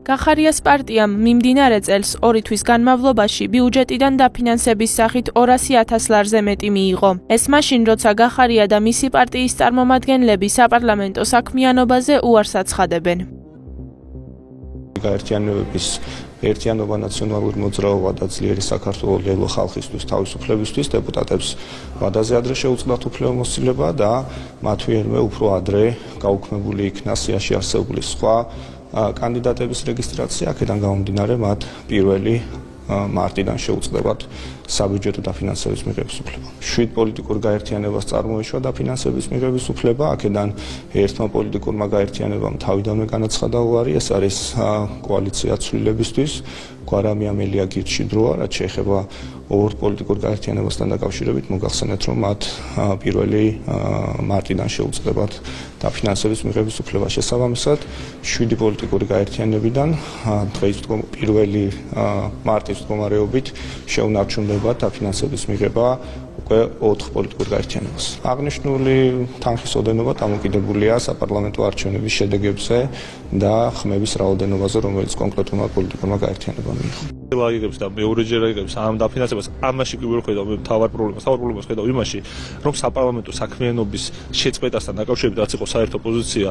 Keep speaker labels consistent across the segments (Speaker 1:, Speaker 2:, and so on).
Speaker 1: გახარიას პარტიამ მიმდინარე წელს 2 თვის განმავლობაში ბიუჯეტიდან დაფინანსების სახით 200,000 ლარზე მეტი მიიღო. ეს მაშინ, როცა გახარია და მისი პარტიის წარმომადგენლები საპარლამენტო საქმიანობაზე უარს აცხადებენ.
Speaker 2: გაერთიანებების ერთიანობა, ნაციონალური მოძრაობა და ძლიერი საქართველოს ლელო ხალხისთვის თავისუფლებისთვის დეპუტატებს ვადაზე ადრე შეუწყდათ უფლებამოსილება და მათვიერმე უფრო ადრე გაუქმებული იქნა სიაში არსებული სხვა კანდიდატების რეგისტრაცია, აქედან გამომდინარე მათ 1 მარტიდან შეუწყდებათ საბიუჯეტო დაფინანსების მიღების უფლება. 7 პოლიტიკურ გაერთიანებას წარმოიშვა დაფინანსების მიღების უფლება, აქედან ერთმა პოლიტიკურმა გაერთიანებამ თავიდანვე განაცხადა უარი, ეს არის კოალიცია ცვლილებისთვის, გვარამი ამელია გირჩი დროა, რაც შეეხება 2 პოლიტიკურ გაერთიანებასთან დაკავშირებით, მოგახსენეთ, რომ მათ 1 მარტიდან შეუწყდებათ დაფინანსების მიღების უფლება. შესაბამისად, 7 პოლიტიკური გაერთიანებიდან დღეს 1 მარტის მდგომარეობით შეუნარჩუნდება დაფინანსების მიღება უკვე 4 პოლიტიკურ გაერთიანებას. აღნიშნული თანხის ოდენობა დამოკიდებულია საპარლამენტო არჩევნების შედეგებზე და ხმების რაოდენობაზე, რომელიც კონკრეტულმა პოლიტიკურმა გაერთიანებამ მიიღო.
Speaker 3: ლაგებს და მეორეჯერ აიღებს ამ დაფინანსებას, ამაში კი ვერ ხედავ თავარ პრობლემას ხედავ იმაში, რომ საპარლამენტო საქმიანობის შეწყვეტასთან დაკავშირებით რაც იყო საერთო პოზიცია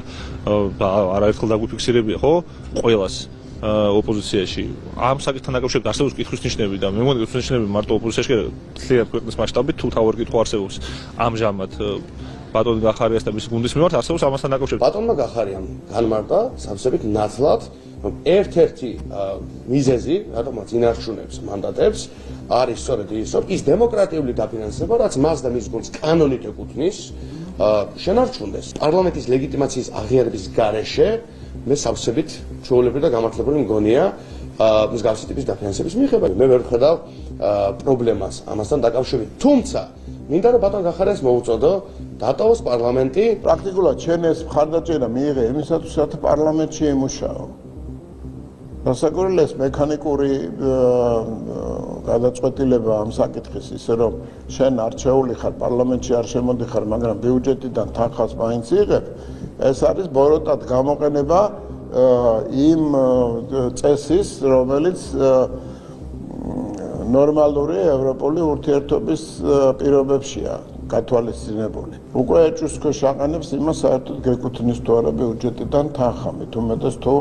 Speaker 3: და არაერთხელ დაგვიფიქსირებია, ხო? ყველას ოპოზიციაში ამ საკითხთან დაკავშირებით არსებობს კითხვის ნიშნები და მე მგონი კითხვის ნიშნები მარტო ოპოზიციაში კი ძლიერ ქვეყნის მასშტაბით თუ თავარ კითხვა არსებობს ამჟამად ბატონ გახარიას და მისი გუნდის მიმართ არსებობს ამასთან დაკავშირებით.
Speaker 4: ბატონმა გახარიამ განმარტა სავსებით ნათლად, რომ ერთ-ერთი მიზეზი, რატომაც ინარჩუნებს მანდატებს, არის სწორედ ის, რომ ის დემოკრატიული დაფინანსება, რაც მას და მის გუნდს კანონით ეკუთვნის, შენარჩუნდეს. პარლამენტის ლეგიტიმაციის აღიარების გარეშე მე სავსებით ჩვეულებრივი და გამართლებული მგონია მსგავსი ტიპის დაფინანსების მიღება. მე ვერ ვხედავ პრობლემას ამასთან დაკავშირებით. თუმცა მინდა რომ ბატონ გახარიას მოუწოდო დატოვოს პარლამენტი.
Speaker 5: პრაქტიკულად ჩვენ ეს მხარდაჭერა მიიღე იმისათვის, რათა პარლამენტში ემუშაო. დასაკვირველია მექანიკური გადაწყვეტილება ამ საკითხის, ისე რომ შენ არჩეული ხარ, პარლამენტში არ შემოდიხარ, მაგრამ ბიუჯეტიდან თანხას მაინც იღებ, ეს არის ბოროტად გამოყენება იმ წესის, რომელიც ნორმალური ევროპული ურთიერთობის პირობებშია გათვალისწინებული. უკვე ეჭვს ქვეშ აყენებს იმას, საერთოდ გეკუთვნის თუ არა ბიუჯეტიდან თანხა, მით უმეტეს თუ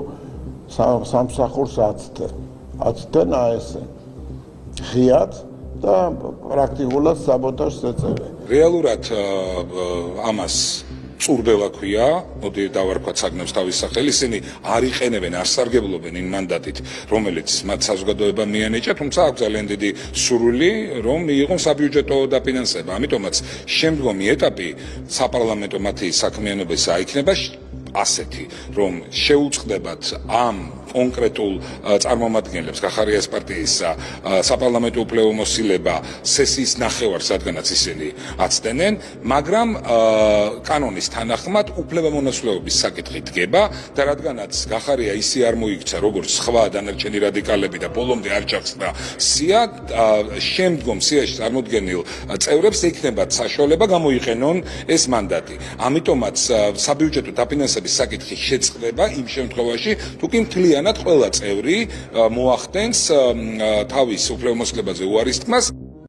Speaker 5: სამსახურს აცდენ ესე ღიად და პრაქტიკულად საბოტაჟს ეწევენ.
Speaker 6: რეალურად ამას წურბელა ქვია, მოდი დავარქვათ საგნებს თავის სახელი, ისინი არ იყენებენ, არ სარგებლობენ იმ მანდატით, რომელიც მათ საზოგადოებამ მიანიჭა, თუმცა აქვს ძალიან დიდი სურვილი, რომ მიიღონ საბიუჯეტო დაფინანსება. ამიტომაც შემდგომი ეტაპი საპარლამენტო მათი საქმიანობის აიქნება ასეთი, რომ შეუწყდებათ ამ კონკრეტულ წარმომადგენლებს გახარიას პარტიის საპარლამენტო უფლებამოსილება სესიის ნახევარს, რადგანაც ისინი აცდენენ, მაგრამ კანონის თანახმად უფლებამონაცვლეობის საკითხი დგება და რადგანაც გახარია ისე არ მოიქცა, როგორც სხვა დანარჩენი რადიკალები და ბოლომდე არ ჩახსნა სია, შემდგომ სიაში წარმოდგენილ წევრებს ექნებათ საშუალება გამოიყენონ ეს მანდატი. ამიტომაც საბიუჯეტო დაფინანსების საკითხი შეწყდება იმ შემთხვევაში, თუ კი მთლიანად ყველა წევრი მოახდენს თავის უფლებამოსილებაზე უარის თქმას.